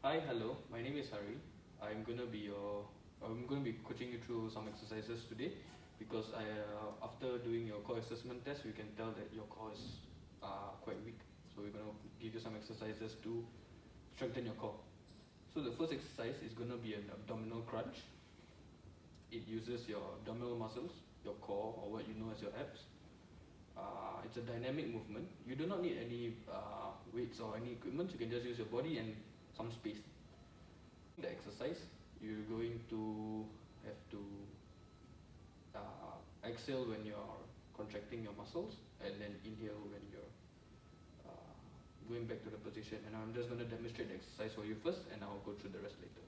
Hi, hello. My name is Hari. I'm gonna be coaching you through some exercises today because after doing your core assessment test, we can tell that your core is quite weak. So we're gonna give you some exercises to strengthen your core. So the first exercise is gonna be an abdominal crunch. It uses your abdominal muscles, your core, or what you know as your abs. It's a dynamic movement. You do not need any weights or any equipment. You can just use your body and some space. The exercise, you're going to have to exhale when you're contracting your muscles and then inhale when you're going back to the position. And I'm just going to demonstrate the exercise for you first and I'll go through the rest later.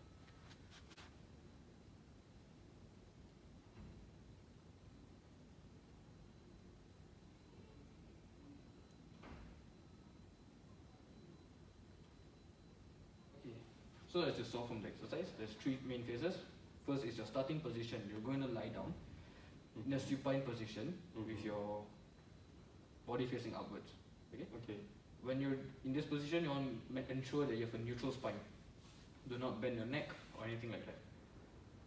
So as you saw from the exercise, there's three main phases. First is your starting position. You're going to lie down in a supine position with your body facing upwards. Okay. When you're in this position, you want to ensure that you have a neutral spine. Do not bend your neck or anything like that.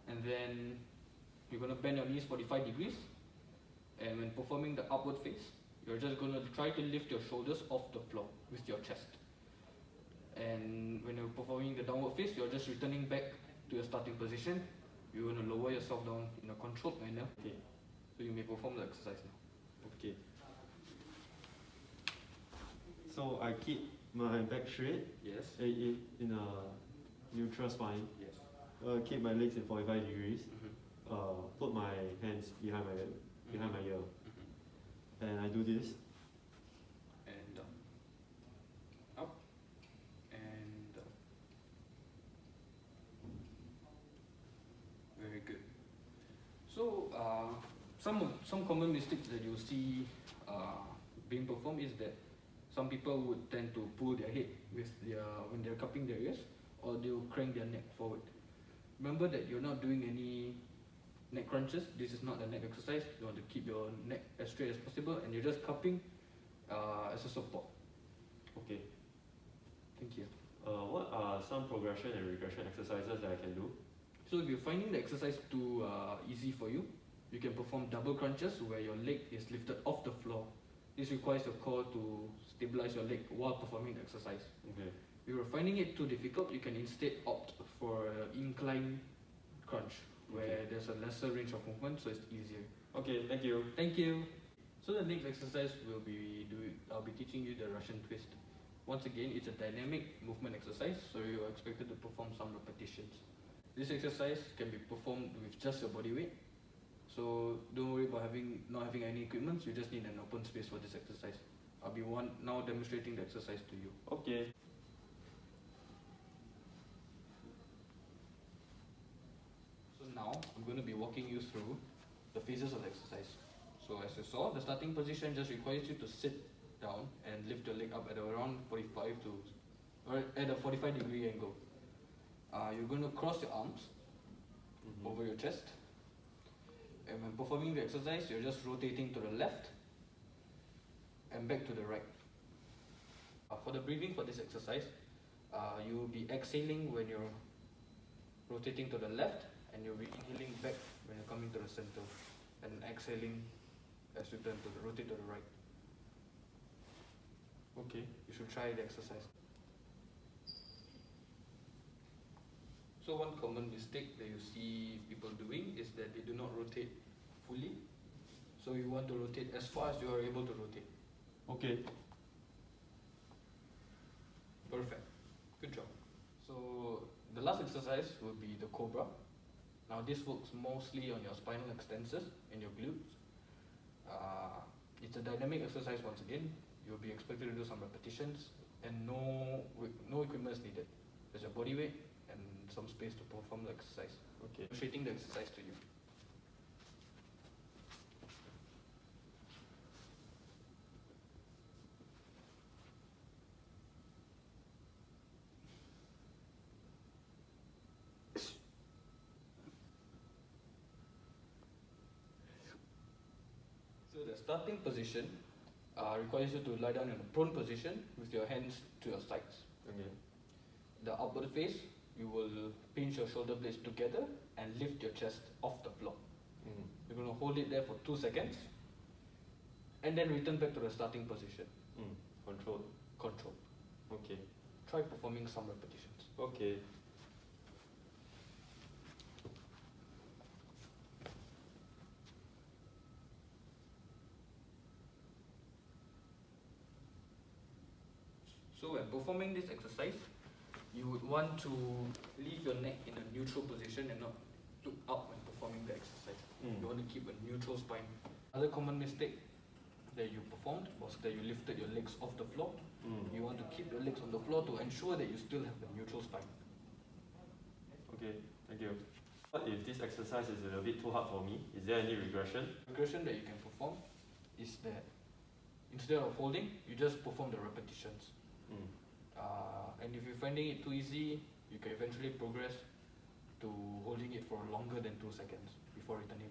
And then you're going to bend your knees 45 degrees. And when performing the upward face, you're just going to try to lift your shoulders off the floor with your chest. And when you're performing the downward face, you're just returning back to your starting position. You're going to lower yourself down in a controlled manner. Okay. So you may perform the exercise now. Okay. So I keep my back straight. Yes. In a neutral spine. Yes. Keep my legs in 45 degrees. Put my hands behind my ear. And I do this. And up and down. Very good. So some common mistakes that you see being performed is that some people would tend to pull their head when they're cupping their ears, or they'll crank their neck forward. Remember that you're not doing any neck crunches. This is not a neck exercise. You want to keep your neck as straight as possible, and you're just cupping as a support. Okay. Thank you. What are some progression and regression exercises that I can do? So if you're finding the exercise too easy for you, you can perform double crunches where your leg is lifted off the floor. This requires your core to stabilize your leg while performing the exercise. Okay. If you're finding it too difficult, you can instead opt for an incline crunch where there's a lesser range of movement, so it's easier. Okay, thank you. Thank you. So the next exercise I'll be teaching you the Russian twist. Once again, it's a dynamic movement exercise, so you're expected to perform some repetitions. This exercise can be performed with just your body weight. So don't worry about not having any equipment, you just need an open space for this exercise. I'll be now demonstrating the exercise to you. Okay. So now I'm going to be walking you through the phases of the exercise. So as you saw, the starting position just requires you to sit down and lift your leg up at around 45 degree angle. You're going to cross your arms over your chest. And when performing the exercise, you're just rotating to the left and back to the right. For the breathing for this exercise, you will be exhaling when you're rotating to the left, and you'll be inhaling back when you're coming to the center, and exhaling as you rotate to the right. Okay, you should try the exercise. So one common mistake that you see people doing is that they do not rotate fully. So you want to rotate as far as you are able to rotate. Okay. Perfect. Good job. So the last exercise will be the cobra. Now this works mostly on your spinal extensors and your glutes. It's a dynamic exercise once again. You'll be expected to do some repetitions and no equipment is needed. There's your body weight and some space to perform the exercise. Okay. Demonstrating the exercise to you. So the starting position requires you to lie down in a prone position with your hands to your sides. Okay. the upward face, you will pinch your shoulder blades together and lift your chest off the floor. You're going to hold it there for 2 seconds and then return back to the starting position. Control. Control. Okay. Try performing some repetitions. Okay. So when performing this exercise, you would want to leave your neck in a neutral position and not look up when performing the exercise. You want to keep a neutral spine. Other common mistake that you performed was that you lifted your legs off the floor. You want to keep your legs on the floor to ensure that you still have a neutral spine. Okay, thank you. What if this exercise is a bit too hard for me? Is there any regression? Regression that you can perform is that instead of holding, you just perform the repetitions. And if you're finding it too easy, you can eventually progress to holding it for longer than 2 seconds before returning